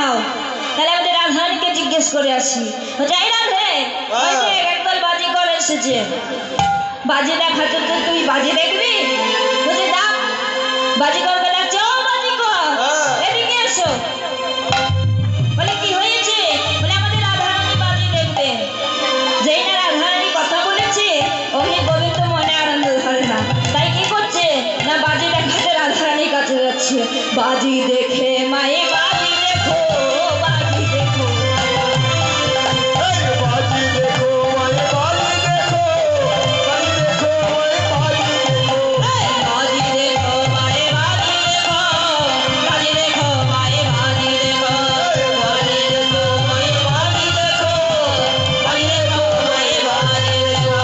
দেখাও। তাহলে আমাদের রাধারানীকে জিজ্ঞেস করে আসি। যাই রাধে, ওই যে একদল বাজি করে এসেছে, বাজি দেখাতে তো তুই বাজি দেখবি? বুঝে দাও বাজি করবে লাগছে। ও বাজি কর, এদিকে এসো। বলে কি হয়েছে? বলে আমাদের রাধারানী বাজি দেখবে। যেই না রাধারানী কথা বলেছে অমনি গোবিন্দ মনে আনন্দ ধরে না, তাই কি করছে না বাজি দেখাতে রাধারানীর কাছে যাচ্ছে। বাজি দেখে মায়ে বাজি দেখো, বাজি দেখো, বাজি দেখো মায়ে বাজি দেখো, বাজি দেখো মায়ে বাজি দেখো, বাজি দেখো মায়ে বাজি দেখো, বাজি দেখো মায়ে বাজি দেখো, বাজি দেখো মায়ে বাজি দেখো, বাজি দেখো মায়ে বাজি দেখো।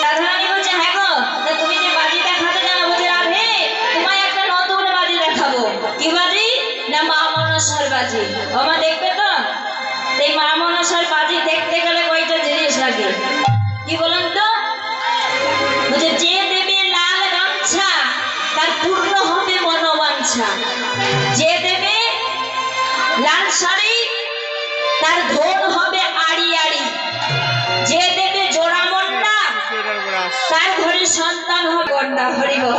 রাধারানী বলছে হ্যাঁ গো, তা তুমি যে বাজি দেখাতে জানো, বলছে রাধে তোমায় একটা নতুন বাজি দেখাবো। কি বাজি? না মা মনসার বাজি। আমার দেখবে তো? এই মা মনসার বাজি দেখতে গেলে কয়টা জিনিস লাগে, কি বলেন তো? বলছে যে দেবে লাল গামছা তার পূর্ণ হবে মনোবাঞ্ছা, যে দেবে লাল শাড়ি তার ধন হবে আড়ি আড়ি, যে দেবে জোড়া মন্ডা তার ঘরে সন্তান হবে কন্যা। হরি বল।